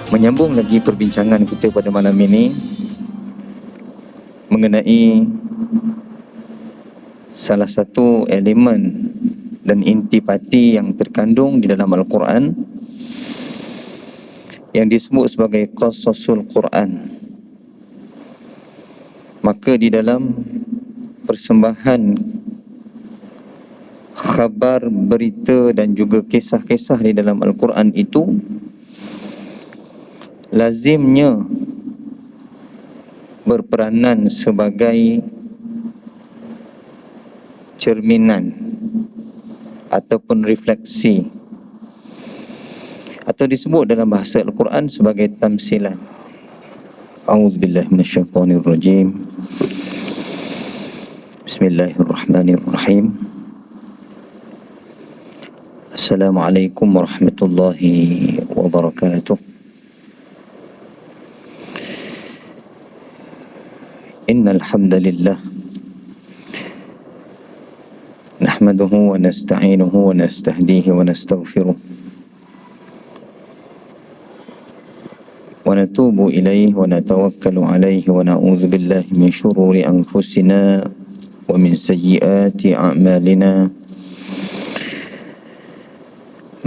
Menyambung lagi perbincangan kita pada malam ini mengenai salah satu elemen dan intipati yang terkandung di dalam Al-Quran yang disebut sebagai Qasasul Quran. Maka di dalam persembahan khabar, berita dan juga kisah-kisah di dalam Al-Quran itu lazimnya berperanan sebagai cerminan ataupun refleksi, atau disebut dalam bahasa Al-Quran sebagai tamsilan. A'udzubillahi minasyaitonirrajim. Bismillahirrahmanirrahim. Assalamualaikum warahmatullahi wabarakatuh. Innal hamdalillah nahmaduhu wa nasta'inuhu wa nastahdihi wa nastaghfiruh wa natubu ilaihi wa natawakkalu alaihi wa na'udzu billahi min syururi anfusina wa min sayyiati a'malina.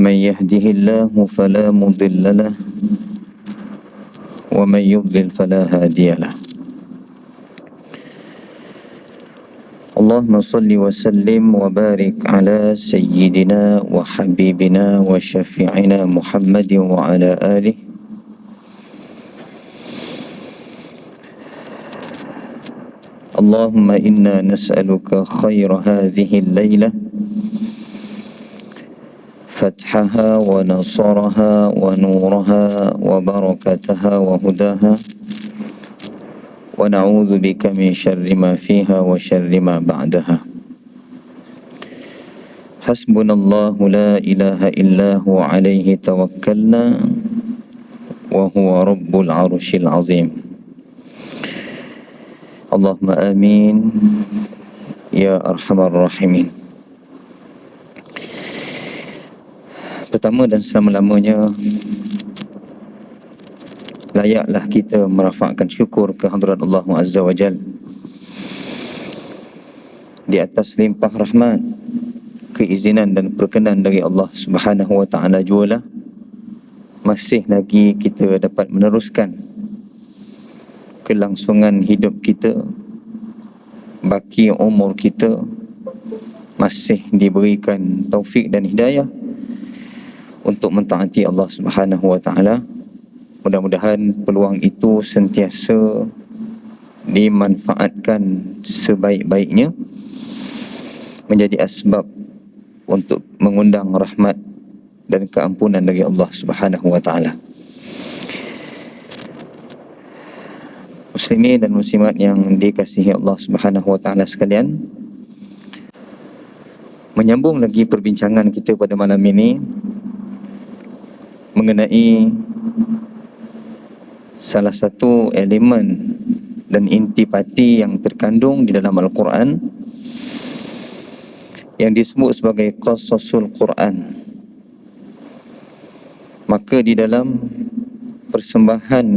Man yahdihillahu fala mudilla lahu wa man yudlil fala hadiya lahu. Allahumma salli wa sallim wa barik ala sayyidina wa habibina wa syafi'ina Muhammadin wa ala alihi Allahumma inna nas'aluka khaira hadhihi al-layla fathaha wa nasaraha wa nuraha wa barakataha wa hudaha wa na'udzu bika min syarri ma fiha wa syarri ma ba'daha. Hasbunallahu la ilaha illa huwa alaihi tawakkalna wa huwa rabbul arsyil azim. Allahumma amin ya arhamar rahimin. Pertama dan selama-lamanya, layaklah kita merafakkan syukur ke hadrat Allah Azza wa Jal di atas limpah rahmat, keizinan dan perkenan dari Allah Subhanahu wa ta'ala jualah masih lagi kita dapat meneruskan kelangsungan hidup kita, baki umur kita masih diberikan taufik dan hidayah untuk mentaati Allah Subhanahu wa ta'ala. Mudah-mudahan peluang itu sentiasa dimanfaatkan sebaik-baiknya menjadi asbab untuk mengundang rahmat dan keampunan dari Allah Subhanahu wa ta'ala. Muslimin dan muslimat yang dikasihi Allah Subhanahu wa ta'ala sekalian, menyambung lagi perbincangan kita pada malam ini mengenai salah satu elemen dan intipati yang terkandung di dalam Al-Quran yang disebut sebagai Qasasul Quran. Maka di dalam persembahan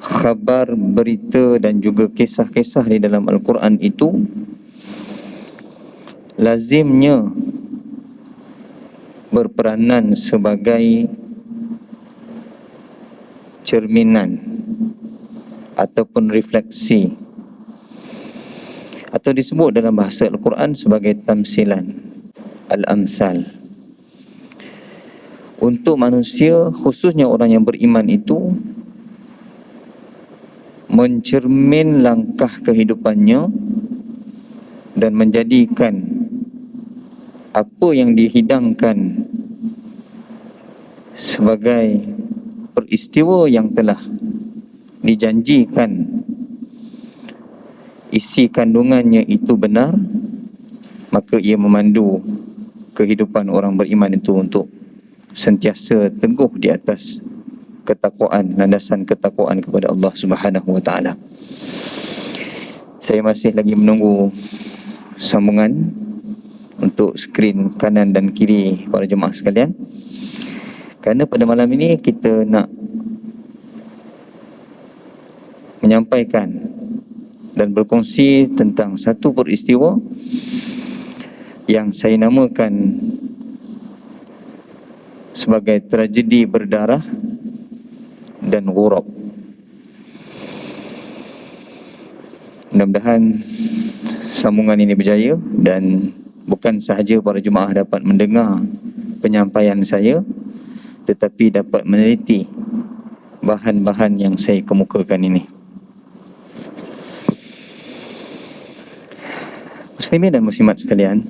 khabar, berita dan juga kisah-kisah di dalam Al-Quran itu lazimnya berperanan sebagai cerminan ataupun refleksi, atau disebut dalam bahasa Al-Quran sebagai tamsilan, al-amsal. Untuk manusia, khususnya orang yang beriman itu, mencermin langkah kehidupannya dan menjadikan apa yang dihidangkan sebagai peristiwa yang telah dijanjikan isi kandungannya itu benar, maka ia memandu kehidupan orang beriman itu untuk sentiasa teguh di atas ketakwaan, landasan ketakwaan kepada Allah Subhanahu wa ta'ala. Saya masih lagi menunggu sambungan untuk skrin kanan dan kiri para jemaah sekalian. Kerana pada malam ini kita nak menyampaikan dan berkongsi tentang satu peristiwa yang saya namakan sebagai tragedi berdarah dan ghurab. Mudah-mudahan sambungan ini berjaya dan bukan sahaja para jemaah dapat mendengar penyampaian saya, tetapi dapat meneliti bahan-bahan yang saya kemukakan ini. Muslimin dan muslimat sekalian,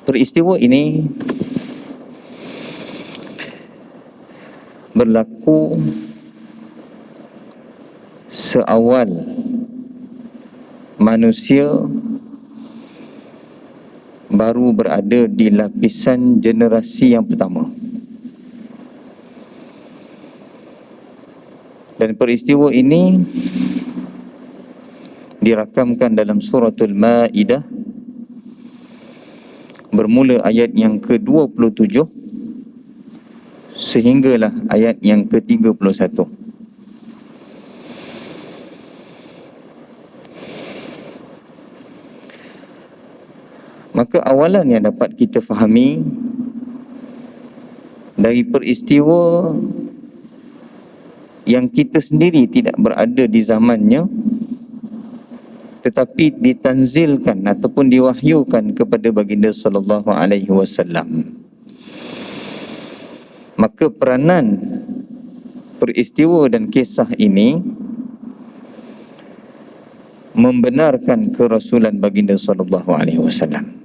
peristiwa ini berlaku seawal manusia baru berada di lapisan generasi yang pertama. Dan peristiwa ini dirakamkan dalam suratul Maidah bermula ayat yang ke-27 sehinggalah ayat yang ke-31. Maka awalan yang dapat kita fahami dari peristiwa yang kita sendiri tidak berada di zamannya, tetapi ditanzilkan ataupun diwahyukan kepada baginda sallallahu alaihi wasallam. Maka peranan peristiwa dan kisah ini membenarkan kerasulan baginda sallallahu alaihi wasallam.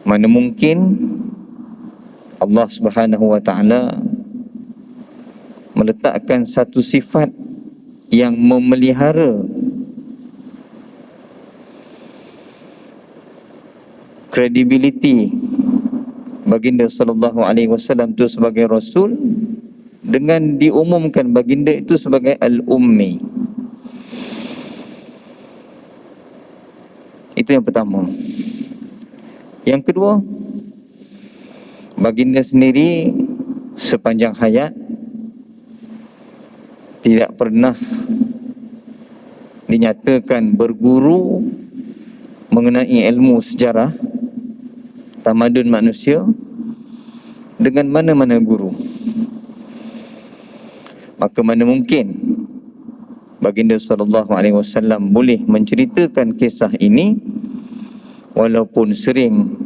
Mana mungkin Allah Subhanahu wa taala meletakkan satu sifat yang memelihara kredibiliti baginda sallallahu alaihi wasallam itu sebagai rasul dengan diumumkan baginda itu sebagai al-ummi. Itu yang pertama. Yang kedua, baginda sendiri sepanjang hayat tidak pernah dinyatakan berguru mengenai ilmu sejarah tamadun manusia dengan mana-mana guru. Maka mana mungkin baginda sallallahu alaihi wasallam boleh menceritakan kisah ini walaupun sering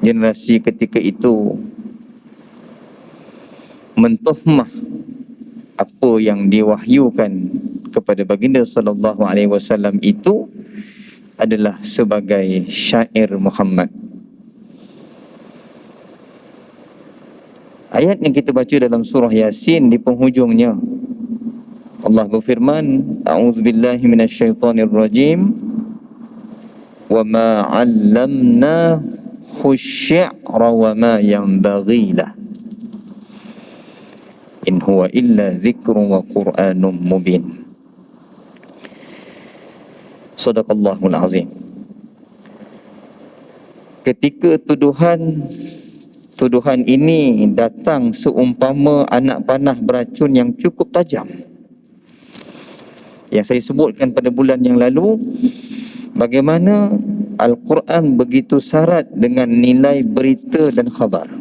generasi ketika itu mentohmah apa yang diwahyukan kepada baginda sallallahu alaihi wasallam itu adalah sebagai syair Muhammad. Ayat yang kita baca dalam surah Yasin di penghujungnya, Allah berfirman, a'udzubillahi minasyaitonir rajim, wa ma 'allamnahu asy-syi'ra wa ma yanbaghi lahu in huwa illa dzikrun wa qur'anun mubin. Shadaqallahul azim. Ketika tuduhan ini datang seumpama anak panah beracun yang cukup tajam, yang saya sebutkan pada bulan yang lalu, bagaimana Al-Quran begitu syarat dengan nilai berita dan khabar.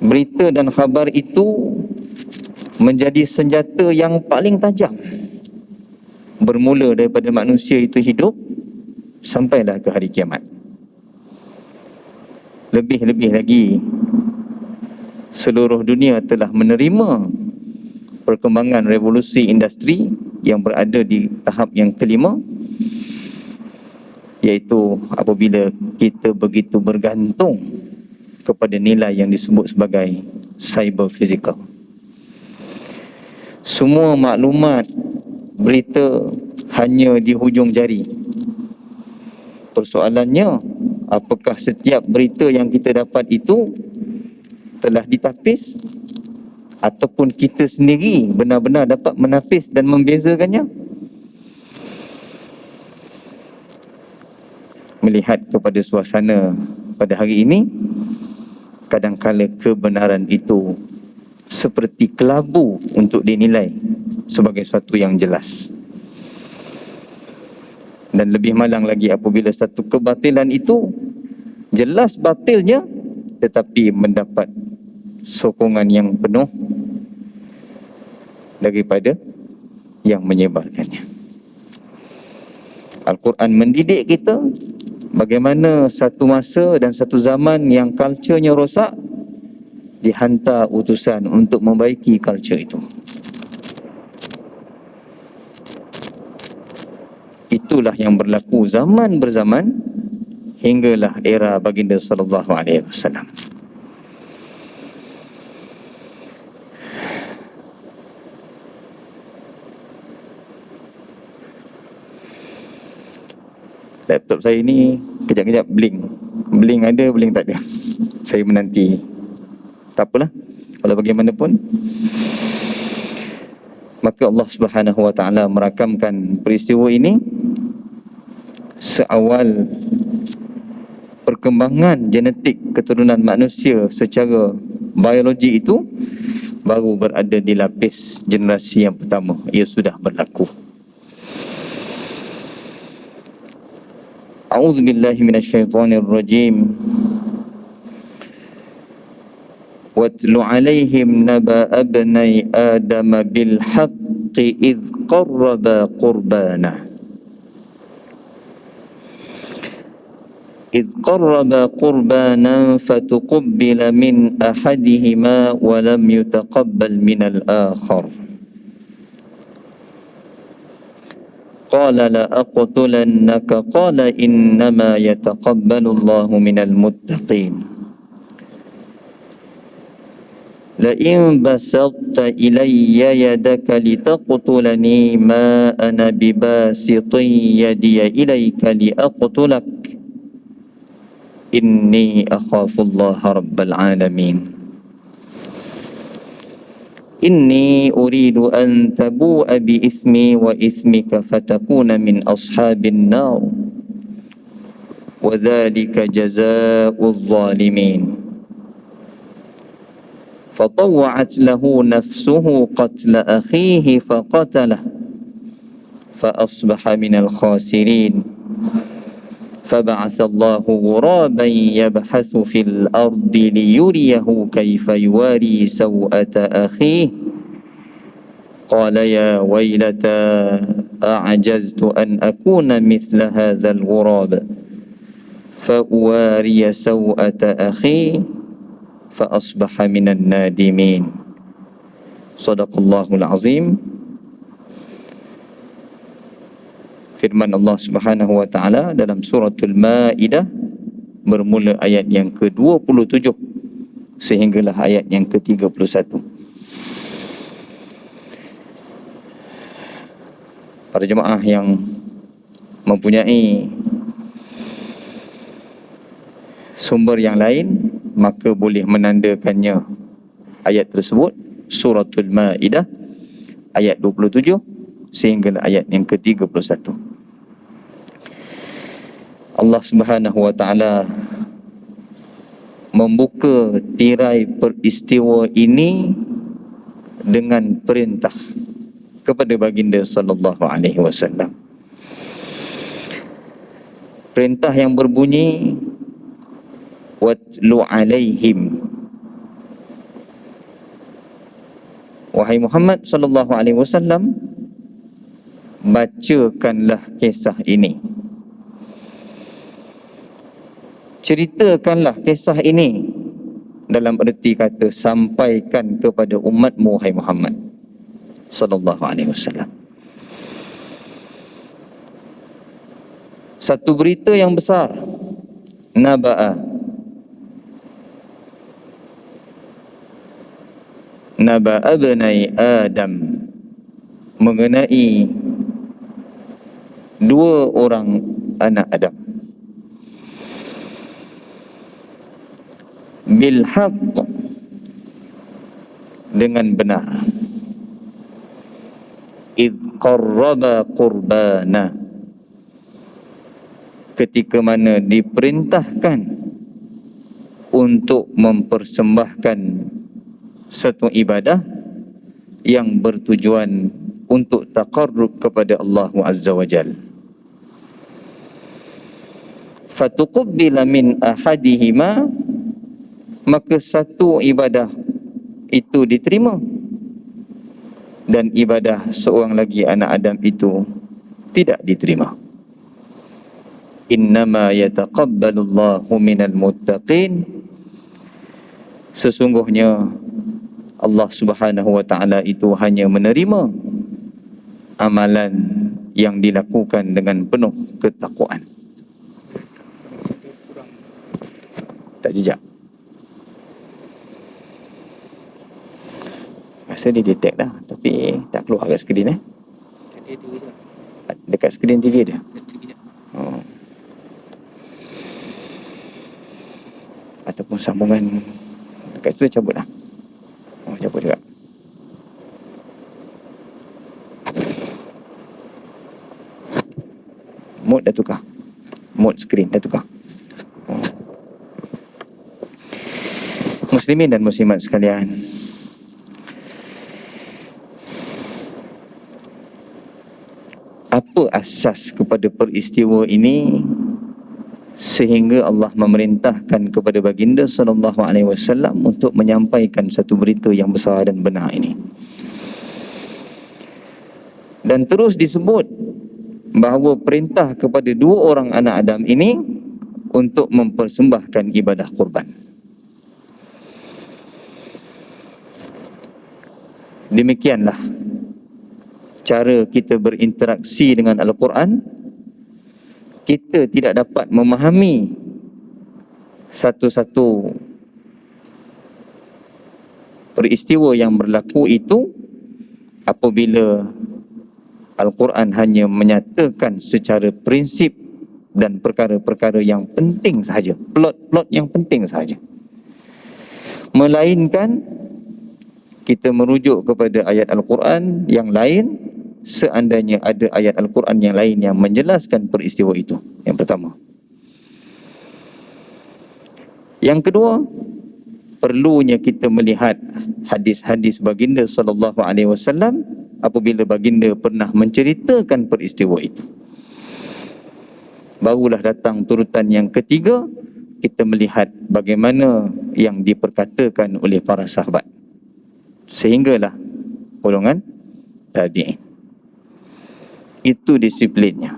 Berita dan khabar itu menjadi senjata yang paling tajam, bermula daripada manusia itu hidup sampailah ke hari kiamat. Lebih-lebih lagi, seluruh dunia telah menerima perkembangan revolusi industri yang berada di tahap yang kelima, iaitu apabila kita begitu bergantung kepada nilai yang disebut sebagai cyber physical. Semua maklumat, berita hanya di hujung jari. Persoalannya, apakah setiap berita yang kita dapat itu telah ditapis ataupun kita sendiri benar-benar dapat menapis dan membezakannya? melihat kepada suasana pada hari ini, kadangkala kebenaran itu seperti kelabu untuk dinilai sebagai sesuatu yang jelas. Dan lebih malang lagi apabila satu kebatilan itu jelas batilnya tetapi mendapat sokongan yang penuh daripada yang menyebarkannya. Al-Quran mendidik kita bagaimana satu masa dan satu zaman yang culture-nya rosak, dihantar utusan untuk membaiki culture itu. Itulah yang berlaku zaman berzaman hinggalah era baginda sallallahu alaihi wasallam. Laptop saya ni kejap-kejap blink. Blink ada, blink tak ada. Saya menanti. Tak apalah. Walau bagaimanapun, maka Allah Subhanahu wa taala merakamkan peristiwa ini seawal perkembangan genetik keturunan manusia secara biologi itu baru berada di lapis generasi yang pertama. Ia sudah berlaku. A'udzu billahi minasyaitonir rajim. واتل عليهم نبأ ابني آدم بالحق إذ قربا قربانا فتقبل من أحدهما ولم يتقبل من الآخر قال لأقتلنك قال إنما يتقبل الله من المتقين لئن بسطت إلي يدك لتقتلني ما أنا بباسط يدي إليك لأقتلك إني أخاف الله رب العالمين إني أريد أن تبوء بإثمي وإثمك فتكون من أصحاب النار وذلك جزاء الظالمين فطوعت له نفسه قتل أخيه فقتله فأصبح من الخاسرين فبعث الله غرابا يبحث في الأرض ليريه كيف يواري سوءة أخيه قال يا ويلتى أعجزت أن أكون مثل هذا الغراب فأواري سوءة أخيه فأصبح من النادمين صدق الله العظيم. Firman Allah Subhanahu wa taala dalam suratul Maidah bermula ayat yang ke-27 sehinggalah ayat yang ke-31. Para jemaah yang mempunyai sumber yang lain, maka boleh menandakannya ayat tersebut, suratul Maidah ayat 27 sehingga ayat yang ke-31. Allah Subhanahu wa taala membuka tirai peristiwa ini dengan perintah kepada baginda sallallahu alaihi wasallam. Perintah yang berbunyi watlu alaihim, wahai Muhammad sallallahu alaihi wasallam, bacakanlah kisah ini, ceritakanlah kisah ini, dalam erti kata sampaikan kepada umatmu wahai Muhammad sallallahu alaihi wasallam. Satu berita yang besar, Naba'a bnai Adam, mengenai dua orang anak Adam. Bilhaq, dengan benar. Idh qarraba qurbana, ketika mana diperintahkan untuk mempersembahkan satu ibadah yang bertujuan untuk taqarrub kepada Allah Azza wa Jal. Fatuqabbila min ahadihima, maka satu ibadah itu diterima dan ibadah seorang lagi anak Adam itu tidak diterima. Innama yataqabbalullahu minal muttaqin, sesungguhnya Allah Subhanahu wa taala itu hanya menerima amalan yang dilakukan dengan penuh ketakwaan. Tak jejak. Rasa dia detect dah, tapi tak keluar kat skrin dekat skrin TV dia. Oh. Ataupun sambungan dekat situ cabut dah. Oh, cabut juga. Mode dah tukar. Mode skrin dah tukar. Oh. Muslimin dan muslimat sekalian, apa asas kepada peristiwa ini sehingga Allah memerintahkan kepada baginda sallallahu alaihi wasallam untuk menyampaikan satu berita yang besar dan benar ini? Dan terus disebut bahawa perintah kepada dua orang anak Adam ini untuk mempersembahkan ibadah kurban. Demikianlah cara kita berinteraksi dengan Al-Quran. Kita tidak dapat memahami satu-satu peristiwa yang berlaku itu apabila Al-Quran hanya menyatakan secara prinsip dan perkara-perkara yang penting sahaja, plot-plot yang penting sahaja. Melainkan kita merujuk kepada ayat Al-Quran yang lain seandainya ada ayat Al-Quran yang lain yang menjelaskan peristiwa itu. Yang pertama. Yang kedua, perlunya kita melihat hadis-hadis baginda sallallahu alaihi wasallam apabila baginda pernah menceritakan peristiwa itu. Barulah datang turutan yang ketiga, kita melihat bagaimana yang diperkatakan oleh para sahabat. Sehinggalah golongan tabi'in. Itu disiplinnya.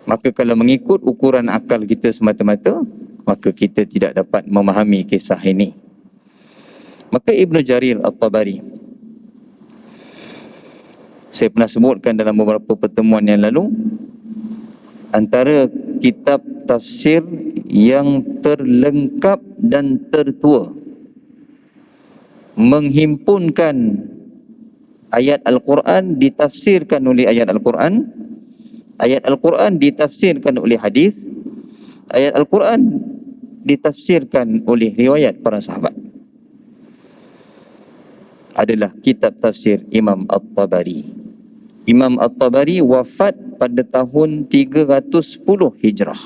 Maka kalau mengikut ukuran akal kita semata-mata, maka kita tidak dapat memahami kisah ini. Maka Ibnu Jarir At-Tabari, saya pernah sebutkan dalam beberapa pertemuan yang lalu, antara kitab tafsir yang terlengkap dan tertua menghimpunkan ayat Al-Quran ditafsirkan oleh ayat Al-Quran, ayat Al-Quran ditafsirkan oleh hadis, ayat Al-Quran ditafsirkan oleh riwayat para sahabat, adalah kitab tafsir Imam At-Tabari. Imam At-Tabari wafat pada tahun 310 Hijrah.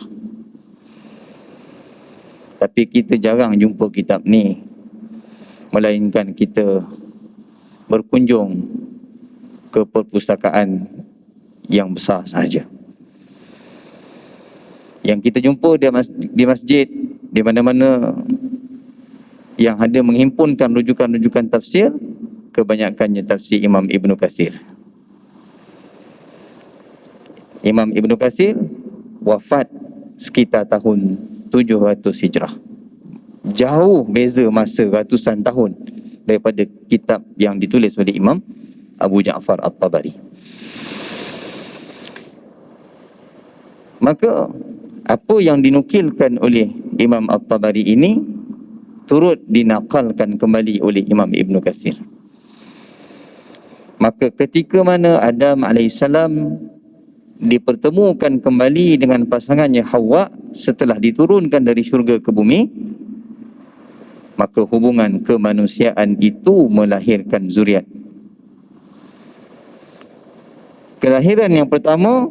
Tapi kita jarang jumpa kitab ni, melainkan kita berkunjung ke perpustakaan yang besar sahaja. Yang kita jumpa di masjid, di mana-mana yang ada menghimpunkan rujukan-rujukan tafsir, kebanyakannya tafsir Imam Ibnu Katsir. Imam Ibnu Katsir wafat sekitar tahun 700 Hijrah. Jauh beza masa ratusan tahun daripada kitab yang ditulis oleh Imam Abu Ja'far At-Tabari. Maka apa yang dinukilkan oleh Imam At-Tabari ini turut dinakalkan kembali oleh Imam Ibnu Katsir. Maka ketika mana Adam AS dipertemukan kembali dengan pasangannya Hawa setelah diturunkan dari syurga ke bumi, maka hubungan kemanusiaan itu melahirkan zuriat. Kelahiran yang pertama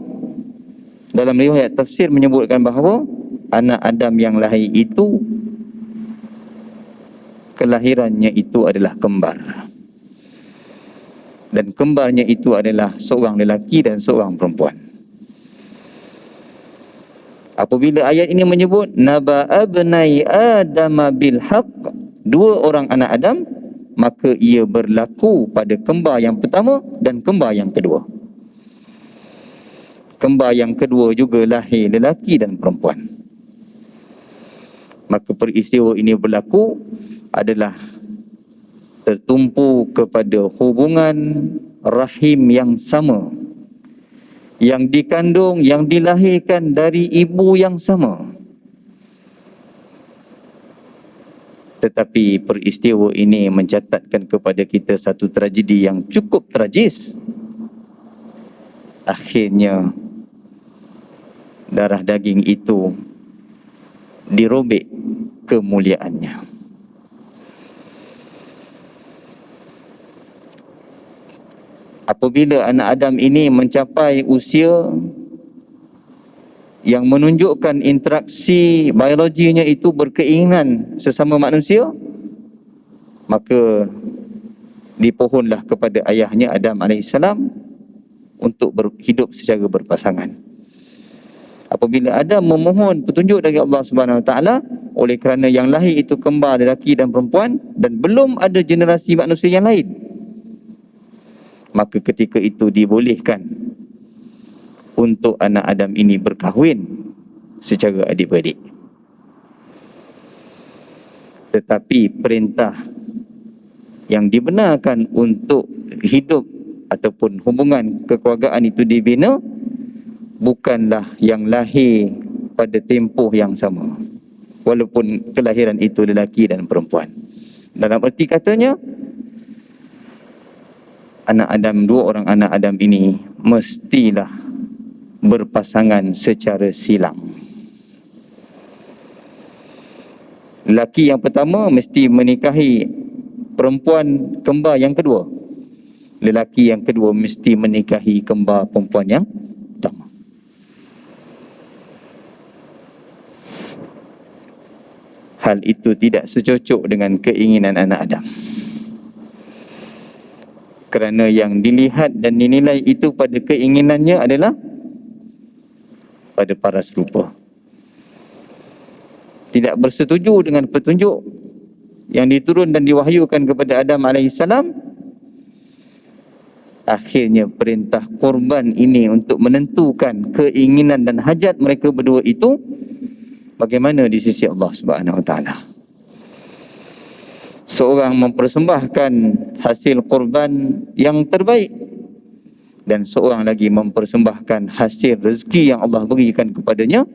Dalam riwayat tafsir menyebutkan bahawa anak Adam yang lahir itu, kelahirannya itu adalah kembar. Dan kembarnya itu adalah seorang lelaki dan seorang perempuan. Apabila ayat ini menyebut naba'a bnai Adam bil haqq, dua orang anak Adam, maka ia berlaku pada kembar yang pertama dan kembar yang kedua. Kembar yang kedua juga lahir lelaki dan perempuan. Maka peristiwa ini berlaku adalah tertumpu kepada hubungan rahim yang sama, yang dikandung, yang dilahirkan dari ibu yang sama. Tetapi peristiwa ini mencatatkan kepada kita satu tragedi yang cukup tragis. Akhirnya darah daging itu dirobek kemuliaannya. Apabila anak Adam ini mencapai usia yang menunjukkan interaksi biologinya itu berkeinginan sesama manusia, maka dipohonlah kepada ayahnya Adam AS untuk hidup secara berpasangan. Apabila Adam memohon petunjuk dari Allah SWT, oleh kerana yang lahir itu kembar lelaki dan perempuan dan belum ada generasi manusia yang lain, maka ketika itu dibolehkan untuk anak Adam ini berkahwin secara adik-beradik. Tetapi perintah yang dibenarkan untuk hidup ataupun hubungan kekeluargaan itu dibina bukanlah yang lahir pada tempoh yang sama, walaupun kelahiran itu lelaki dan perempuan. Dalam erti katanya, anak Adam, dua orang anak Adam ini mestilah berpasangan secara silang. Lelaki yang pertama mesti menikahi perempuan kembar yang kedua. Lelaki yang kedua mesti menikahi kembar perempuan yang pertama. Hal itu tidak secocok dengan keinginan anak Adam. Kerana yang dilihat dan dinilai itu pada keinginannya adalah pada paras rupa. Tidak bersetuju dengan petunjuk yang diturun dan diwahyukan kepada Adam AS. Akhirnya perintah korban ini untuk menentukan keinginan dan hajat mereka berdua itu bagaimana di sisi Allah SWT. Seorang mempersembahkan hasil korban yang terbaik dan seorang lagi mempersembahkan hasil rezeki yang Allah berikan kepadanya,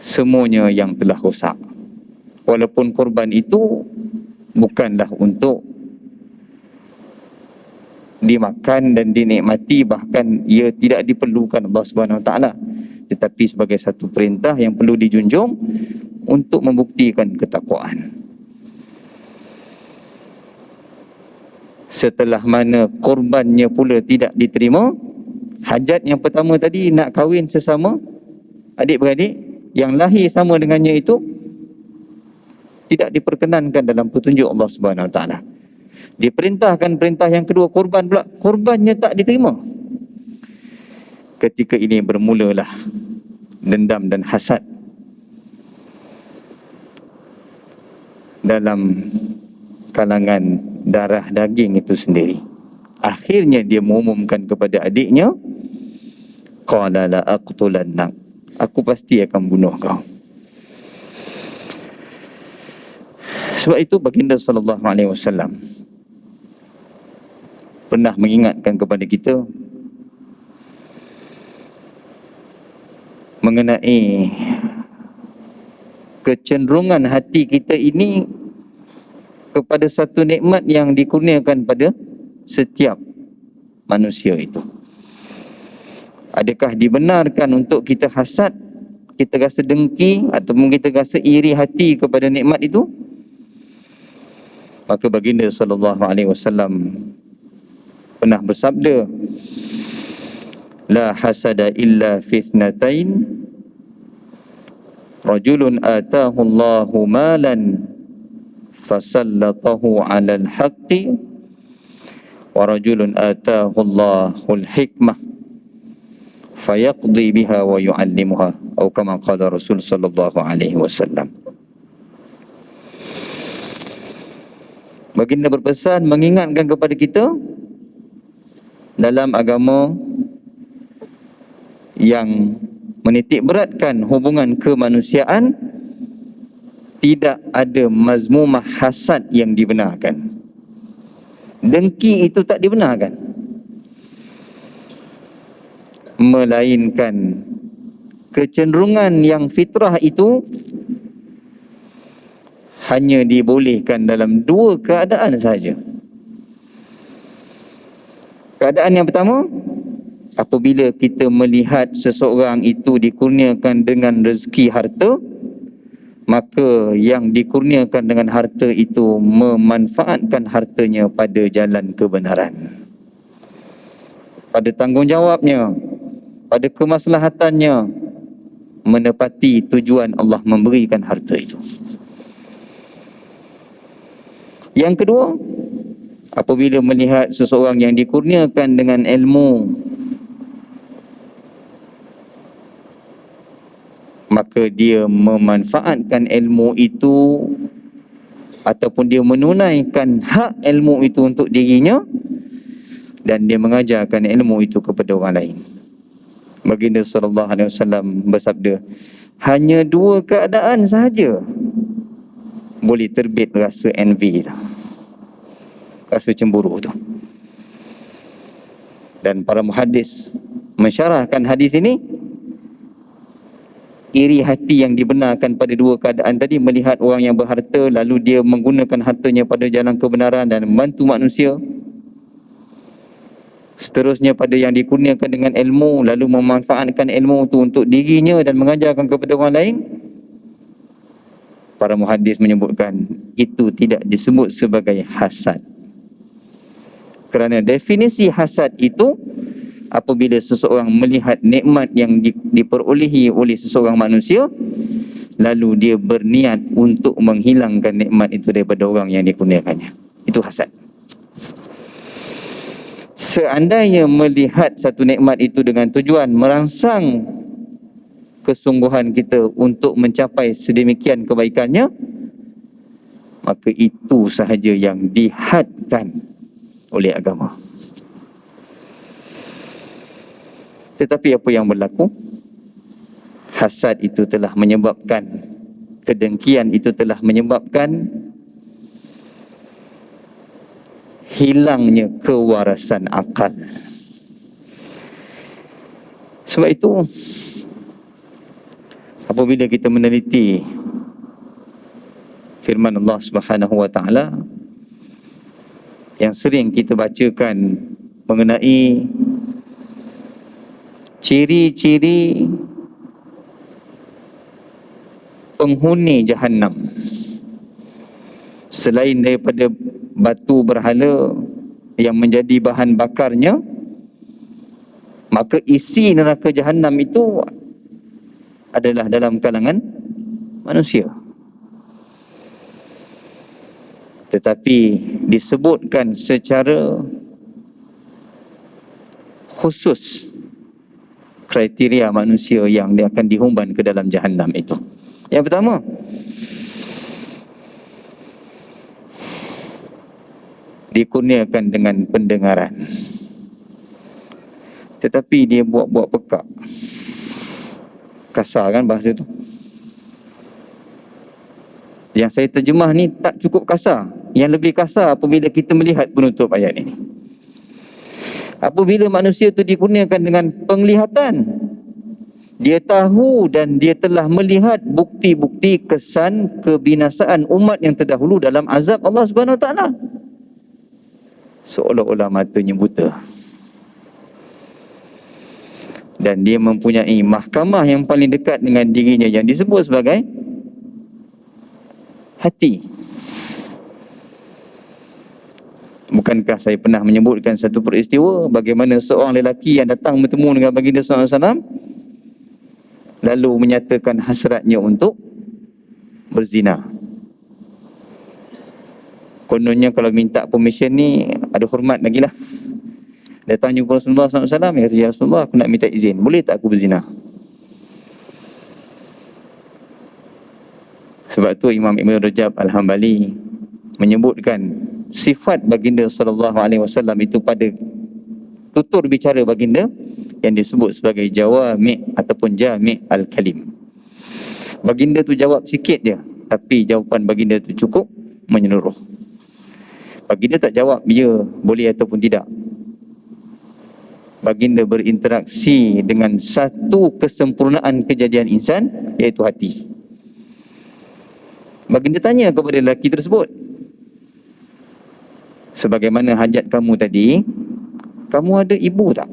semuanya yang telah rosak. Walaupun korban itu bukanlah untuk dimakan dan dinikmati, bahkan ia tidak diperlukan Allah SWT, tetapi sebagai satu perintah yang perlu dijunjung untuk membuktikan ketakwaan. Setelah mana korbannya pula tidak diterima, hajat yang pertama tadi nak kahwin sesama adik-beradik yang lahir sama dengannya itu tidak diperkenankan dalam petunjuk Allah SWT. Diperintahkan perintah yang kedua, korban pula, korbannya tak diterima. Ketika ini bermulalah dendam dan hasad dalam kalangan darah daging itu sendiri. Akhirnya dia mengumumkan kepada adiknya, qala la aqtulannak, aku pasti akan bunuh kau. Sebab itu baginda sallallahu alaihi wasallam pernah mengingatkan kepada kita mengenai kecenderungan hati kita ini kepada satu nikmat yang dikurniakan pada setiap manusia itu. Adakah dibenarkan untuk kita hasad, kita rasa dengki ataupun kita rasa iri hati kepada nikmat itu? Maka baginda sallallahu alaihi wasallam pernah bersabda, la hasada illa fi ithnatain, rajulun atahu Allahu malan fasallatahu 'alal haqqi, wa rajulun atahu Allahul hikmah fayaqdi biha wa yu'allimuha, atau kama qala Rasul sallallahu alaihi wasallam. Baginda berpesan mengingatkan kepada kita dalam agama yang menitik beratkan hubungan kemanusiaan, tidak ada mazmumah hasad yang dibenarkan. Dengki itu tak dibenarkan, melainkan kecenderungan yang fitrah itu hanya dibolehkan dalam dua keadaan sahaja. Keadaan yang pertama, apabila kita melihat seseorang itu dikurniakan dengan rezeki harta, maka yang dikurniakan dengan harta itu memanfaatkan hartanya pada jalan kebenaran, pada tanggungjawabnya, pada kemaslahatannya, menepati tujuan Allah memberikan harta itu. Yang kedua, apabila melihat seseorang yang dikurniakan dengan ilmu, maka dia memanfaatkan ilmu itu ataupun dia menunaikan hak ilmu itu untuk dirinya, dan dia mengajarkan ilmu itu kepada orang lain. Baginda sallallahu alaihi wasallam bersabda, hanya dua keadaan sahaja boleh terbit rasa envy tu, rasa cemburu tu. Dan para muhaddis mensyarahkan hadis ini, iri hati yang dibenarkan pada dua keadaan tadi, melihat orang yang berharta lalu dia menggunakan hartanya pada jalan kebenaran dan membantu manusia. Seterusnya pada yang dikurniakan dengan ilmu lalu memanfaatkan ilmu itu untuk dirinya dan mengajarkan kepada orang lain. Para muhaddis menyebutkan itu tidak disebut sebagai hasad. Kerana definisi hasad itu apabila seseorang melihat nikmat yang diperolehi oleh seseorang manusia, lalu dia berniat untuk menghilangkan nikmat itu daripada orang yang dikurniakannya. Itu hasad. Seandainya melihat satu nikmat itu dengan tujuan merangsang kesungguhan kita untuk mencapai sedemikian kebaikannya, maka itu sahaja yang dihadkan oleh agama. Tetapi apa yang berlaku? Hasad itu telah menyebabkan, kedengkian itu telah menyebabkan hilangnya kewarasan akal. Sebab itu, apabila kita meneliti firman Allah Subhanahu wa taala yang sering kita bacakan mengenai ciri-ciri penghuni Jahannam, selain daripada batu berhala yang menjadi bahan bakarnya, maka isi neraka Jahannam itu adalah dalam kalangan manusia. Tetapi disebutkan secara khusus kriteria manusia yang dia akan dihumban ke dalam Jahannam itu. Yang pertama, dikurniakan dengan pendengaran, tetapi dia buat-buat pekak. Kasar kan bahasa tu? Yang saya terjemah ni tak cukup kasar. Yang lebih kasar apabila kita melihat penutup ayat ini. Apabila manusia itu dikurniakan dengan penglihatan, dia tahu dan dia telah melihat bukti-bukti kesan kebinasaan umat yang terdahulu dalam azab Allah Subhanahu Wa Taala. Seolah-olah matanya buta. Dan dia mempunyai mahkamah yang paling dekat dengan dirinya yang disebut sebagai hati. Bukankah saya pernah menyebutkan satu peristiwa bagaimana seorang lelaki yang datang bertemu dengan baginda sallallahu alaihi wasallam lalu menyatakan hasratnya untuk berzina. Kononnya kalau minta permission ni ada hormat lagi lah. Datang jumpa Rasulullah sallallahu alaihi wasallam, dia kata, "Ya Rasulullah, aku nak minta izin, boleh tak aku berzina?" Sebab tu Imam Ibn Rajab Al-Hambali menyebutkan sifat baginda sallallahu alaihi wasallam itu pada tutur bicara baginda yang disebut sebagai jawami' ataupun jami' al-kalim. Baginda tu jawab sikit je, tapi jawapan baginda tu cukup menyeluruh. Baginda tak jawab ya, boleh ataupun tidak. Baginda berinteraksi dengan satu kesempurnaan kejadian insan, iaitu hati. Baginda tanya kepada lelaki tersebut, sebagaimana hajat kamu tadi, kamu ada ibu tak?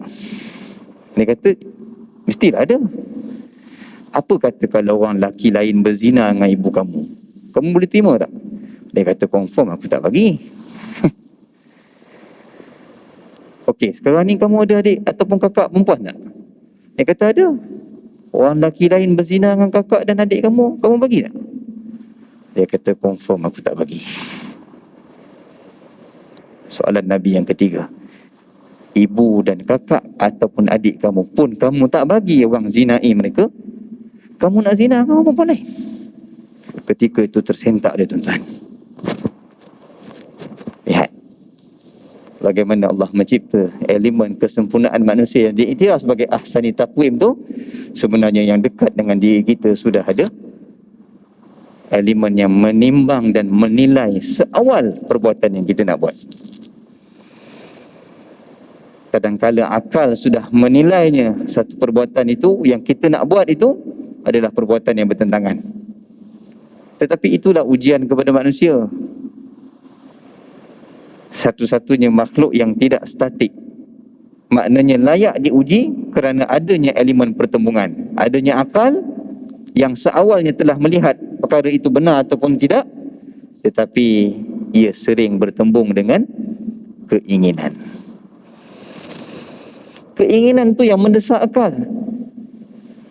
Dia kata, mestilah ada. Apa kata kalau orang lelaki lain berzina dengan ibu kamu? Kamu boleh terima tak? Dia kata, confirm aku tak bagi. Okey, sekarang ni kamu ada adik ataupun kakak perempuan tak? Dia kata ada. Orang lelaki lain berzina dengan kakak dan adik kamu, kamu bagi tak? Dia kata, confirm aku tak bagi. Soalan Nabi yang ketiga, ibu dan kakak ataupun adik kamu pun kamu tak bagi orang zinai mereka, kamu nak zina kamu perempuan lain? Ketika itu tersentak dia, tuan-tuan. Lihat bagaimana Allah mencipta elemen kesempurnaan manusia yang diiktiraf sebagai ahsani taqwim tu, sebenarnya yang dekat dengan diri kita sudah ada elemen yang menimbang dan menilai seawal perbuatan yang kita nak buat. Kadang-kala akal sudah menilainya satu perbuatan itu yang kita nak buat itu adalah perbuatan yang bertentangan. Tetapi itulah ujian kepada manusia. Satu-satunya makhluk yang tidak statik. Maknanya layak diuji kerana adanya elemen pertembungan. Adanya akal yang seawalnya telah melihat perkara itu benar ataupun tidak, tetapi ia sering bertembung dengan keinginan. Keinginan tu yang mendesak akal.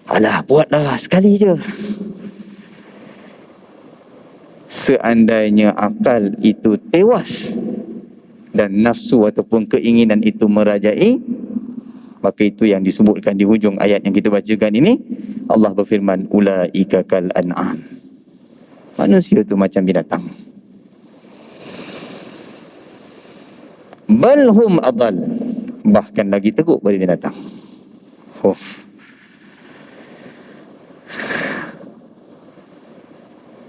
Alah, buatlah sekali je. Seandainya akal itu tewas dan nafsu ataupun keinginan itu merajai, maka itu yang disebutkan di hujung ayat yang kita bacakan ini. Allah berfirman, ulaika kal an'am. Manusia tu macam binatang. Bal hum adall. Bahkan lagi teruk pada binatang. Oh.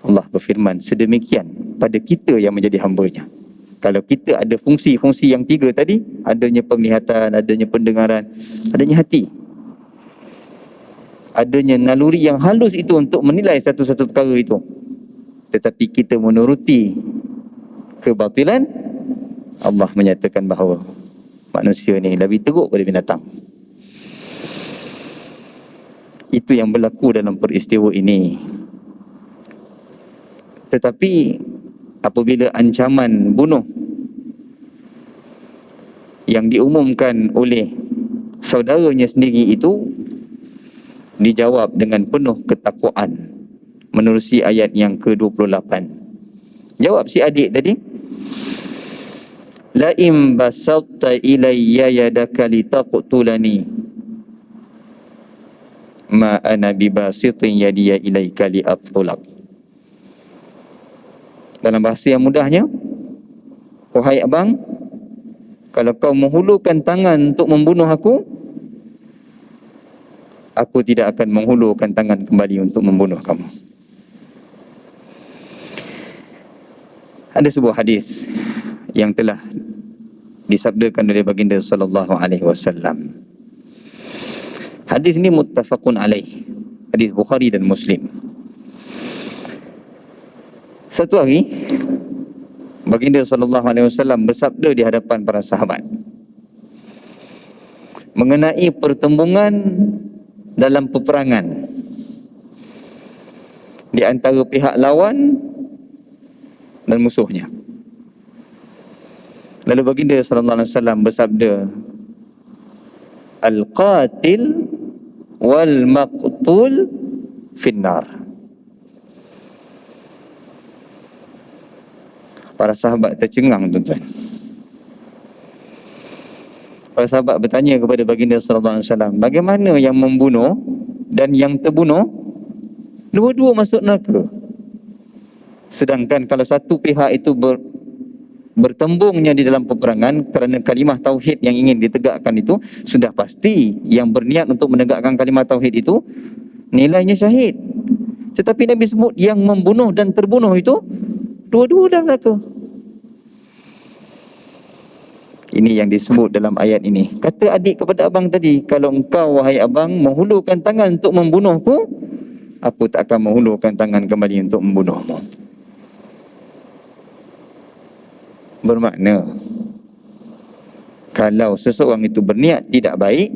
Allah berfirman sedemikian pada kita yang menjadi hamba-Nya. Kalau kita ada fungsi-fungsi yang tiga tadi, adanya penglihatan, adanya pendengaran, adanya hati, adanya naluri yang halus itu untuk menilai satu-satu perkara itu, tetapi kita menuruti kebatilan, Allah menyatakan bahawa manusia ni lebih teruk pada binatang. Itu yang berlaku dalam peristiwa ini. Tetapi apabila ancaman bunuh yang diumumkan oleh saudaranya sendiri itu dijawab dengan penuh ketakwaan menerusi ayat yang ke-28. Jawab si adik tadi, la im basatta ilayya yadaka litaqtulani ma ana bibasitin yadiya ilayka liaqtulak. Dalam bahasa yang mudahnya, wahai abang, kalau kau menghulurkan tangan untuk membunuh aku tidak akan menghulurkan tangan kembali untuk membunuh kamu. Ada sebuah hadis yang telah disabdakan oleh baginda sallallahu alaihi wasallam. Hadis ini muttafaqun alaih. Hadis Bukhari dan Muslim. Satu hari baginda sallallahu alaihi wasallam bersabda di hadapan para sahabat mengenai pertembungan dalam peperangan di antara pihak lawan dan musuhnya. Lalu baginda sallallahu alaihi wasallam bersabda, al-qatil wal maqtul finnar. Para sahabat tercengang, tuan-tuan. Para sahabat bertanya kepada baginda sallallahu alaihi wasallam, bagaimana yang membunuh dan yang terbunuh dua-dua masuk neraka? Sedangkan kalau satu pihak itu bertembungnya di dalam peperangan kerana kalimah tauhid yang ingin ditegakkan itu, sudah pasti yang berniat untuk menegakkan kalimah tauhid itu nilainya syahid. Tetapi Nabi sebut yang membunuh dan terbunuh itu dua-dua dalam neraka. Ini yang disebut dalam ayat ini. Kata adik kepada abang tadi, kalau engkau wahai abang menghulurkan tangan untuk membunuhku, aku tak akan menghulurkan tangan kembali untuk membunuhmu. Bermakna, kalau seseorang itu berniat tidak baik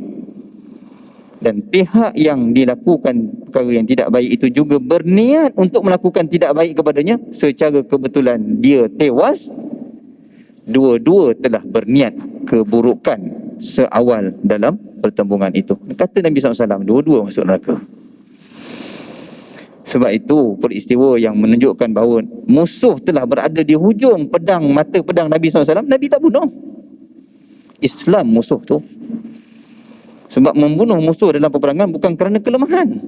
dan pihak yang dilakukan perkara yang tidak baik itu juga berniat untuk melakukan tidak baik kepadanya, secara kebetulan dia tewas, dua-dua telah berniat keburukan seawal dalam pertembungan itu. Kata Nabi SAW, dua-dua masuk neraka. Sebab itu peristiwa yang menunjukkan bahawa musuh telah berada di hujung pedang, mata pedang Nabi SAW, Nabi tak bunuh. Islam musuh tu. Sebab membunuh musuh dalam peperangan bukan kerana kelemahan,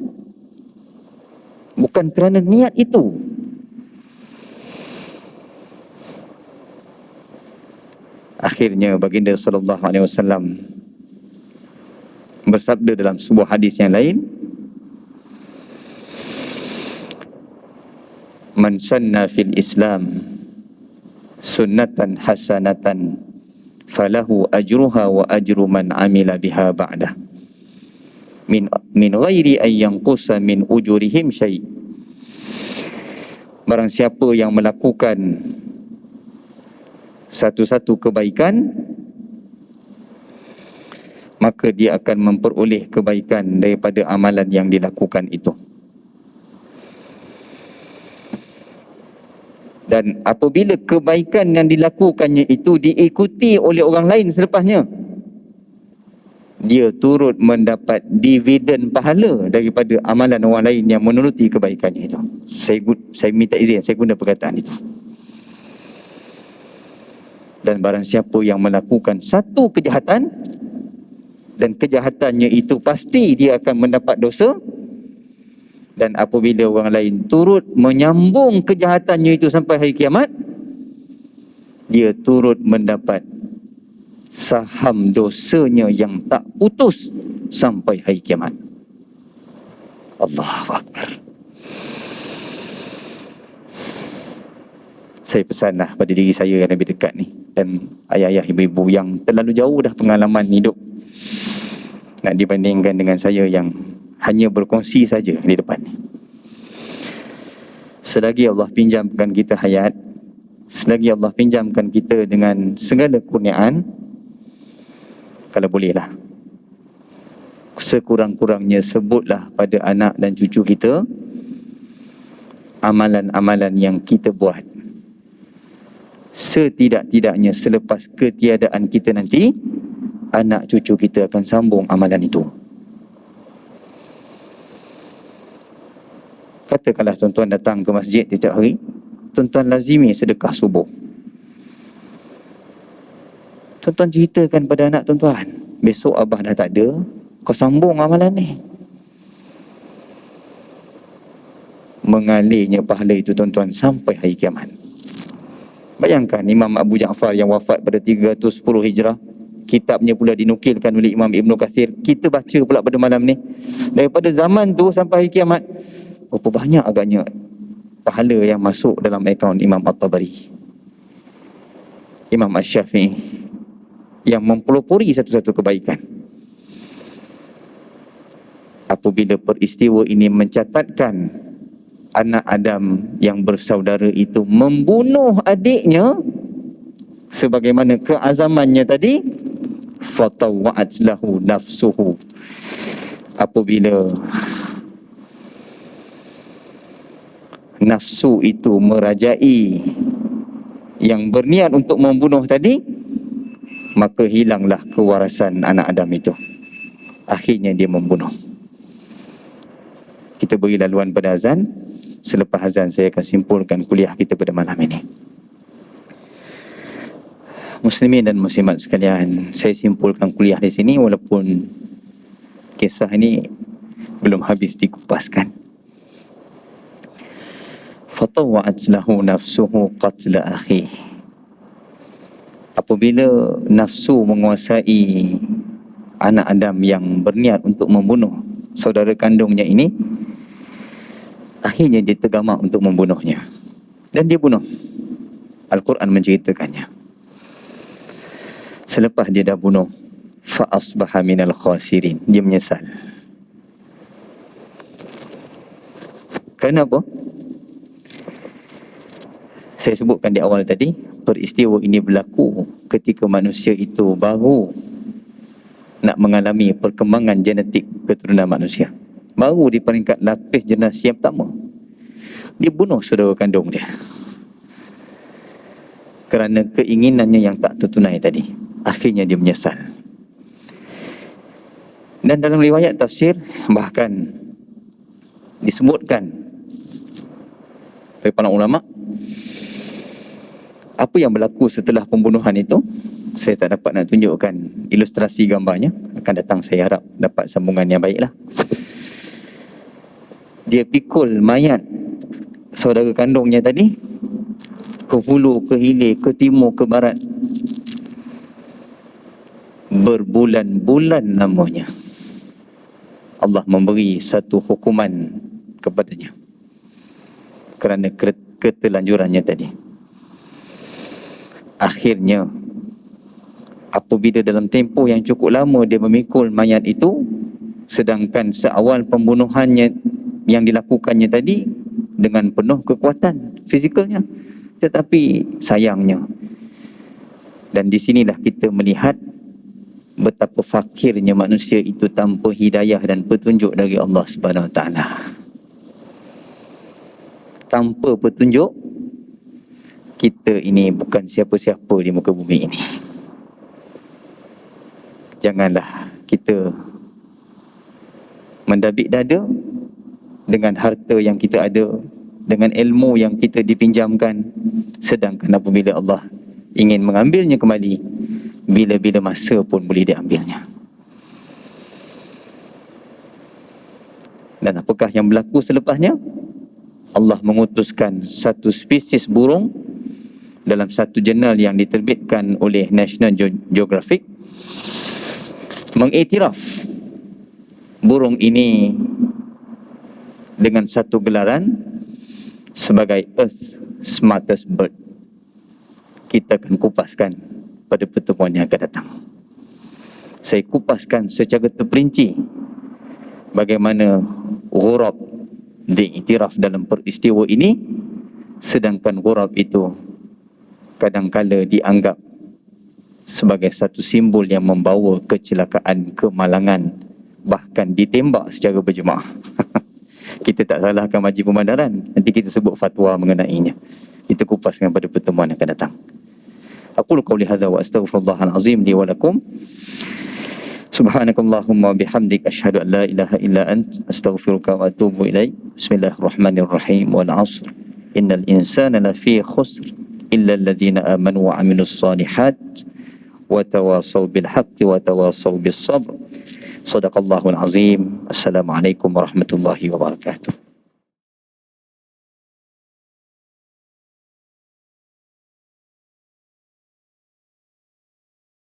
bukan kerana niat itu. Akhirnya baginda sallallahu alaihi wasallam bersabda dalam sebuah hadis yang lain, man sanna fil Islam sunnatan hasanatan falahu ajruha wa ajru man amila biha ba'dah min ghairi an yanqusa min ujurihim syai'. Barang siapa yang melakukan satu-satu kebaikan, maka dia akan memperoleh kebaikan daripada amalan yang dilakukan itu. Dan apabila kebaikan yang dilakukannya itu diikuti oleh orang lain selepasnya, dia turut mendapat dividen pahala daripada amalan orang lain yang menuruti kebaikannya itu. Saya minta izin, saya guna perkataan itu. Dan barang siapa yang melakukan satu kejahatan dan kejahatannya itu pasti dia akan mendapat dosa, dan apabila orang lain turut menyambung kejahatannya itu sampai hari kiamat, dia turut mendapat saham dosanya yang tak putus sampai hari kiamat. Allahu Akbar. Saya pesanlah pada diri saya yang lebih dekat ni, dan ayah-ayah, ibu-ibu yang terlalu jauh dah pengalaman hidup, nak dibandingkan dengan saya yang hanya berkongsi saja di depan ni. Selagi Allah pinjamkan kita hayat, selagi Allah pinjamkan kita dengan segala kurniaan, kalau bolehlah, sekurang-kurangnya sebutlah pada anak dan cucu kita amalan-amalan yang kita buat. Setidak-tidaknya selepas ketiadaan kita nanti, anak cucu kita akan sambung amalan itu. Katakanlah tuan-tuan datang ke masjid setiap hari, tuan-tuan lazimi sedekah subuh. Tuan-tuan ceritakan pada anak tuan-tuan, besok abah dah tak ada, kau sambung amalan ni. Mengalirnya pahala itu tuan-tuan sampai hari kiamat. Bayangkan Imam Abu Ja'far yang wafat pada 310 Hijrah, kitabnya pula dinukilkan oleh Imam Ibn Kathir, kita baca pula pada malam ni. Daripada zaman tu sampai hari kiamat, berapa banyak agaknya pahala yang masuk dalam akaun Imam At-Tabari, Imam Asy-Syafi'i, yang mempelopori satu-satu kebaikan. Apabila peristiwa ini mencatatkan anak Adam yang bersaudara itu membunuh adiknya sebagaimana keazamannya tadi, fatawa'at lahu nafsuhu, apabila nafsu itu merajai yang berniat untuk membunuh tadi, maka hilanglah kewarasan anak Adam itu. Akhirnya dia membunuh. Kita beri laluan pada azan. Selepas azan saya akan simpulkan kuliah kita pada malam ini. Muslimin dan muslimat sekalian, saya simpulkan kuliah di sini walaupun kisah ini belum habis dikupaskan. Fatawa'at lahu nafsuhu qatla akhi. Apabila nafsu menguasai anak Adam yang berniat untuk membunuh saudara kandungnya ini, akhirnya dia tergamak untuk membunuhnya. Dan dia bunuh. Al-Quran menceritakannya. Selepas dia dah bunuh, fa asbaha minal khasirin, dia menyesal. Kenapa? Saya sebutkan di awal tadi, peristiwa ini berlaku ketika manusia itu baru nak mengalami perkembangan genetik keturunan manusia. Baru di peringkat lapis generasi yang pertama, dia bunuh saudara kandung dia kerana keinginannya yang tak tertunai tadi. Akhirnya dia menyesal. Dan dalam riwayat tafsir bahkan disebutkan oleh para ulama apa yang berlaku setelah pembunuhan itu. Saya tak dapat nak tunjukkan ilustrasi gambarnya. Akan datang saya harap dapat sambungan yang baiklah. Dia pikul mayat saudara kandungnya tadi ke hulu, ke hilir, ke timur, ke barat. Berbulan-bulan lamanya Allah memberi satu hukuman kepadanya kerana keterlanjurannya tadi. Akhirnya apabila dalam tempoh yang cukup lama dia memikul mayat itu, sedangkan seawal pembunuhannya yang dilakukannya tadi dengan penuh kekuatan fizikalnya, tetapi sayangnya, dan di sinilah kita melihat betapa fakirnya manusia itu tanpa hidayah dan petunjuk dari Allah Subhanahu Wa Taala. Tanpa petunjuk, kita ini bukan siapa-siapa di muka bumi ini. Janganlah kita mendabik dada dengan harta yang kita ada, dengan ilmu yang kita dipinjamkan, sedangkan apabila Allah ingin mengambilnya kembali, bila-bila masa pun boleh diambilnya. Dan apakah yang berlaku selepasnya? Allah mengutuskan satu spesies burung dalam satu jurnal yang diterbitkan oleh National Geographic, mengiktiraf burung ini dengan satu gelaran sebagai Earth Smartest Bird. Kita akan kupaskan pada pertemuan yang akan datang. Saya kupaskan secara terperinci bagaimana ghurab diiktiraf dalam peristiwa ini, sedangkan ghurab itu kadangkala dianggap sebagai satu simbol yang membawa kecelakaan, kemalangan, bahkan ditembak secara berjemaah. Kita tak salahkan Majlis Pemandaran, nanti kita sebut fatwa mengenainya. Kita kupaskan pada pertemuan yang akan datang. Aqulu qawli hadza wa astaghfirullahal azim li wa lakum. Subhanakallahumma bihamdik asyhadu an la ilaha illa ant astaghfiruka wa atubu ilaik. Bismillahirrahmanirrahim. Wal 'ashr. Innal insana lafi khusr illa alladhina amanu wa 'amilus shalihat wa tawasaw bil haqqi wa tawasaw bis sabr. Shadaqallahul azim. Assalamualaikum warahmatullahi wabarakatuh.